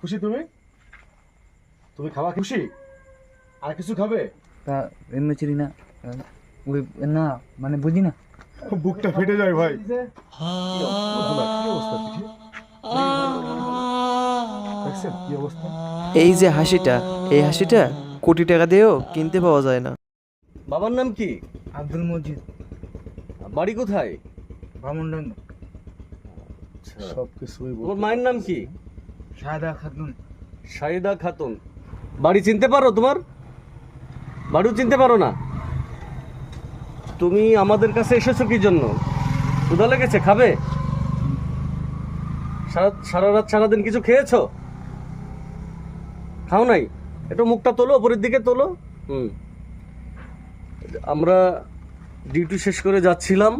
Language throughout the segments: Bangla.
খুশি তুমি? তুমি খাওয়া খুশি? আর কিছু খাবে? তা এমনি চিনি না ওই না মানে বুঝি না। বুকটা ফেটে যায় ভাই। কি অবস্থা পিঠে? দেখছেন কি অবস্থা? এই যে হাসিটা, এই হাসিটা কোটি টাকা দিয়েও কিনতে পাওয়া যায় না। বাবার নাম কি? আব্দুল মজিদ, বাড়ি কোথায়? বামনডাঙ্গা। সবকিছুই তোমার মায়ের নাম কি? সাদা খাতুন। শাহিদা খাতুন। বাড়ি চিনতে পারো? তোমার বাড়িও চিনতে পারো না? তুমি আমাদের কাছে এসেছো কি জন্য? ক্ষুধা লেগেছে, খাবে? সারা রাত সারাদিন কিছু খেয়েছো? খাও নাই? একটু মুখটা তোলো, উপরের দিকে তোলো। আমরা ডিউটি শেষ করে যাচ্ছিলাম,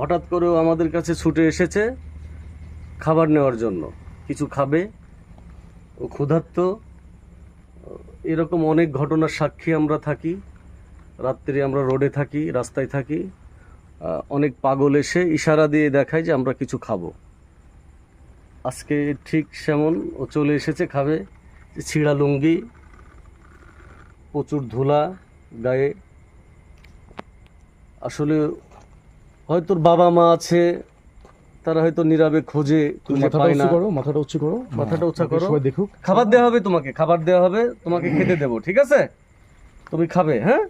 হঠাৎ করেও আমাদের কাছে ছুটে এসেছে খাবার নেওয়ার জন্য। কিছু খাবে, ও ক্ষুধার্ত। এরকম অনেক ঘটনার সাক্ষী আমরা থাকি। রাত্রে আমরা রোডে থাকি, রাস্তায় থাকি, অনেক পাগল এসে ইশারা দিয়ে দেখায় যে আমরা কিছু খাবো। আজকে ঠিক সেমন ও চলে এসেছে, খাবে। ছিঁড়া লুঙ্গি, প্রচুর ধুলা গায়ে। আসলে হয়তো ওর বাবা মা আছে, তারা হয়তো নীরবে খোঁজে, খুঁজে পায় না। মাথাটা উঁচু করো, মাথাটা উঁচা করো। সবাই দেখুক। খাবার দেওয়া হবে তোমাকে, খাবার দেওয়া হবে তোমাকে, খেতে দেবো, ঠিক আছে? তুমি খাবে, হ্যাঁ?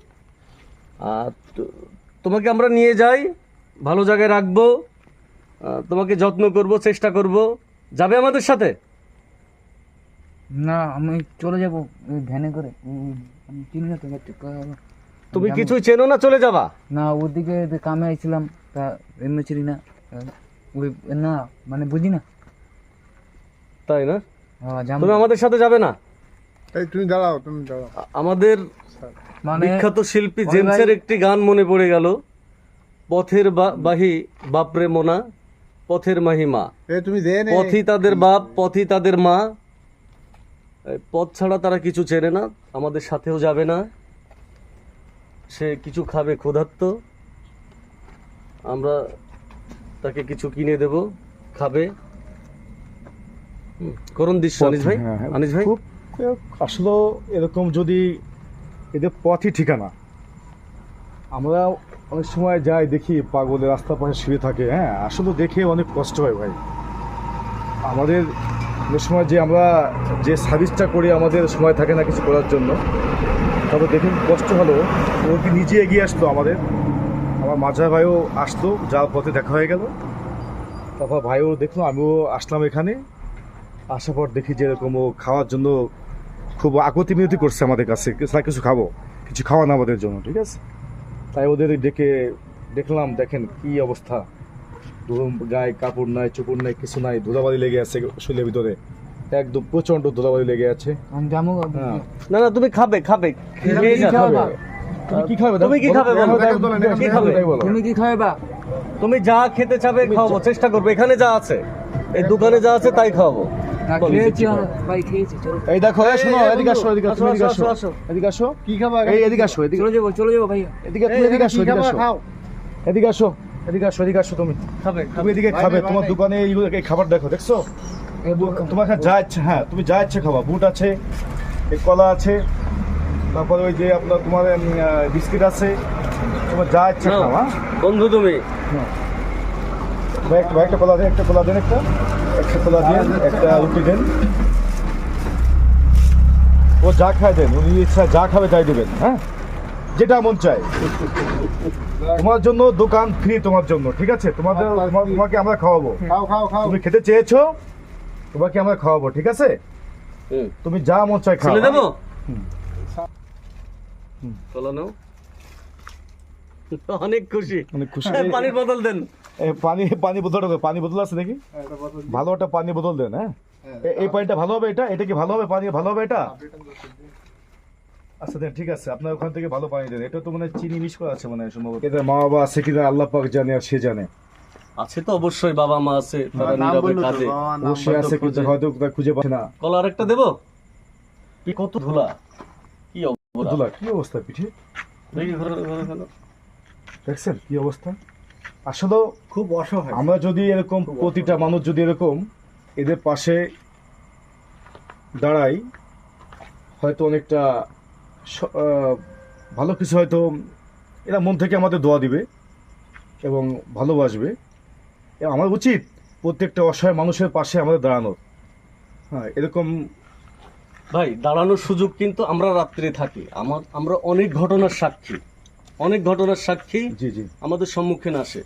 আর তোমাকে আমরা নিয়ে যাই, ভালো জায়গায় রাখবো, তোমাকে যত্ন করব, চেষ্টা করব। যাবে আমাদের সাথে? না আমি চলে যাবো ওই ভ্যানে করে। আমি চিনি না তো। তুমি কিছুই চেনো না, চলে যাবা? না ওদিকে কামে আইছিলাম, তা এমনি চিনি না ওই না মানে বুঝি না। তাই না? যাবো। তুমি আমাদের সাথে যাবে না? এই তুমি দাঁড়াও, আমাদের মানে বিখ্যাত শিল্পী জেমসের একটি গান মনে পড়ে গেল, পথের বাহি বাপরে মোনা, পথের মাহিমা। তুমি পথই তাদের বাপ, পথই তাদের মা। এই পথ ছাড়া তারা কিছু চেনে না, আমাদের সাথেও যাবে না। সে কিছু খাবে, ক্ষুধার্ত। আমরা তাকে কিছু কিনে দেব, খাবে। করুণ দৃশ্য আনিস ভাই। আনিস ভাই, আসলে এরকম যদি এদের পথই ঠিকানা। আমরা অনেক সময় যাই, দেখি পাগলের রাস্তার পাশে শুয়ে থাকে। হ্যাঁ, আসলে দেখে অনেক কষ্ট হয় ভাই। আমাদের অনেক সময় যে আমরা যে সার্ভিসটা করি, আমাদের সময় থাকে না কিছু করার জন্য। তবে দেখে কষ্ট হলো, ও কি নিজে এগিয়ে আসতো আমাদের। আমার মাঝার ভাইও আসতো, যাওয়ার পথে দেখা হয়ে গেল। তারপর ভাইও দেখলো, আমিও আসলাম এখানে। আসার পর দেখি যে এরকম ও খাওয়ার জন্য খুব আকতি মিনতি করছে আমাদের কাছে, স্যার কিছু খাবো, কিছু খাওয়া না আমাদের জন্য, ঠিক আছে? তাই ওদের ডেকে দেখলাম, দেখেন কি অবস্থা। গায়ে কাপড় নাই, চোপড় নাই, কিছু নাই, ধুলাবালি লেগে আছে শরীরের ভিতরে, একদম প্রচন্ড ধুলাবালি লেগে আছে। আমি যাবো। হ্যাঁ, না না, তুমি খাবে, খাবে। খেয়ে যা। তুমি কি খাবে? তুমি কি খাবে বলো? কি খাবে? তুমি কি খাবে বা? তুমি যা খেতে চাবে খাওয়াবো, চেষ্টা করবো। এখানে যা আছে, এই দোকানে যা আছে তাই খাওয়াবো। খেয়েছি ভাই, খেয়েছি। চলো এই দেখো, শোনো, এদিকে আসো, এদিকে আসো, এদিকে আসো, এদিকে আসো। কি খাবা? এই এদিকে আসো, এদিকে চলে যাবো ভাই। এদিকে, তুমি এদিকে আসো, এদিকে আসো, এদিকে আসো, এদিকে আসো, এদিকে আসো। তুমি খাবে, তুমি এদিকে খাবে। তোমার দোকানে এই খাবার দেখো, দেখছো? তোমার কাছে যা ইচ্ছে, হ্যাঁ তুমি যা ইচ্ছে খাবা। বুট আছে, এই কলা আছে, তারপরে ওই যে আপনার তোমার বিস্কিট আছে, তোমার যা ইচ্ছে খাও। হ্যাঁ বন্ধু, তুমি ভাই একটা কলা দেন, একটা কলা দেন, একটা কলা দেন, একটা রুটি দেন। ও যা খায় দেন, উনি ইচ্ছা যা খাবে তাই দেবেন। হ্যাঁ, যেটা মন চায়। তোমার জন্য দোকান ফ্রি, তোমার জন্য, ঠিক আছে? তোমাকে আমরা খাওয়াবো। তুমি খেতে চেয়েছো, তোমাকে আমরা খাওয়াবো, ঠিক আছে? তুমি যা মন চায় খাও। ছেলে দেবো? চলো নাও। অনেক খুশি, অনেক খুশি। পানির বোতল দেন। পানি বোতল আছে দেখি, ভালো একটা পানি বোতল দেন। হ্যাঁ, এই পানিটা ভালো হবে? এটা কি ভালো হবে? পানি ভালো হবে এটা? আচ্ছা দেন, ঠিক আছে, আপনার ওখান থেকে ভালো পানি দেন। এটা তো মানে চিনি মিশ করা আছে, মানে সম্ভবত। এদের মা বাবা আছে কিনা আল্লাহ পাক জানে, আর সে জানে। আছে তো অবশ্যই, বাবা মা আছে, তারা নীরবে কাঁদে। অবশ্যই আছে, কিন্তু হয়তো খুঁজে পাচ্ছে না। কলা আরেকটা দেবো? কত ধুলা, কি ধুলা, কি অবস্থা পিঠে, দেখি ঘরে ঘরে ঘরে। দেখছেন কি অবস্থা? আসলে খুব অসহায়। আমরা যদি এরকম প্রতিটা মানুষ যদি এরকম এদের পাশে দাঁড়াই হয়তো অনেকটা ভালো কিছু হয়তো এরা মন থেকে আমাদের দোয়া দিবে এবং ভালোবাসবে। এবং আমার উচিত প্রত্যেকটা অসহায় মানুষের পাশে আমাদের দাঁড়ানোর। হ্যাঁ, এরকম ভাই দাঁড়ানোর সুযোগ কিন্তু আমরা রাত্রে থাকি, আমরা অনেক ঘটনার সাক্ষী, অনেক ঘটনার সাক্ষী জি জি আমাদের সম্মুখীন আসে।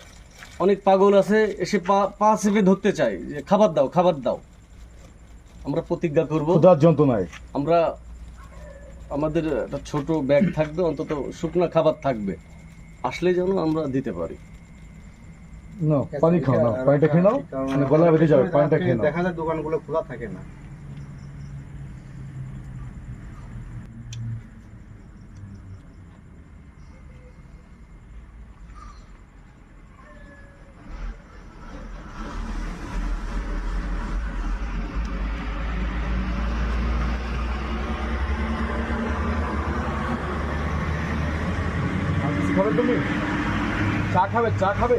অনেক পাগল আছে এসে পা চেপে ধরতে চায় যে খাবার দাও, খাবার দাও। আমরা প্রতিজ্ঞা করব, ক্ষুধার যন্ত্রণায় আমরা আমাদের একটা ছোট ব্যাগ থাকবে, অন্তত শুকনা খাবার থাকবে, আসলে যেন আমরা দিতে পারি। না পানি খাও, না পানিটা খেয়ে নাও, মানে গলা বেঁধে যাবে, পানিটা খেয়ে নাও। দেখা যায় দোকানগুলো খোলা থাকে না। আর কিছু খাবে তুমি? চা খাবে? চা খাবে?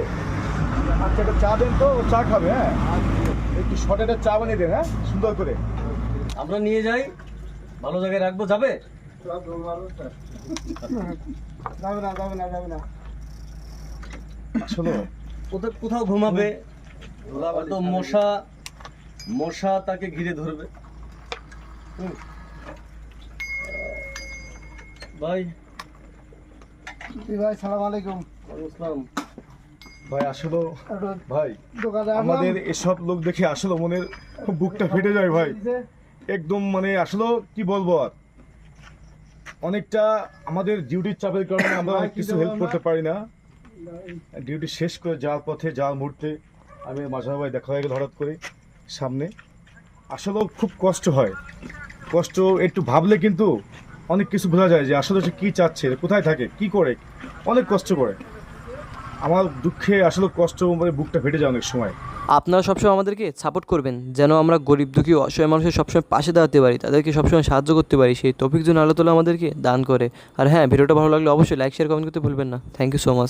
আচ্ছা একটা চা দেন তো, ও চা খাবে। হ্যাঁ একটু শর্ট একটা চা বানিয়ে দেন, হ্যাঁ সুন্দর করে। আমরা নিয়ে যাই, ভালো জায়গায় রাখবো, যাবে? যাবে না, যাবে না, যাবে না। আসলে ওদের কোথাও ঘুমাবে, হয়তো মশা তাকে ঘিরে ধরবে। ভাই জি ভাই, সালাম আলাইকুম। ওয়ালাইকুম আসসালাম। ভাই আসলে একটু ভাই দোকানে আমাদের এসব লোক দেখে আসলে মনের বুকটা ফেটে যায় ভাই, একদম মানে আসলে কি বলবো আর। অনেকটা আমাদের ডিউটির চাপের কারণে আমরা অনেক কিছু হেল্প করতে পারি না। ডিউটি শেষ করে যাওয়ার পথে যাওয়ার মুহূর্তে আমি মাঝার ভাই দেখা হয়ে গেল হঠাৎ করে সামনে। আসলেও খুব কষ্ট হয়, কষ্ট একটু ভাবলে কিন্তু অনেক কিছু বোঝা যায় যে আসলে সে কী চাচ্ছে, কোথায় থাকে, কি করে, অনেক কষ্ট করে। আমার দুঃখে আসলে কষ্ট মানে বুকটা ফেটে যায় অনেক সময়। আপনারা সবসময় আমাদেরকে সাপোর্ট করবেন, যেন আমরা গরিব দুঃখী অসহায় মানুষের সবসময় পাশে দাঁড়াতে পারি, তাদেরকে সবসময় সাহায্য করতে পারি। সেই তৌফিক যেন আল্লাহ তাআলা আমাদেরকে দান করে। আর হ্যাঁ, ভিডিওটা ভালো লাগলে অবশ্যই লাইক শেয়ার কমেন্ট করতে ভুলবেন না। Thank you so much.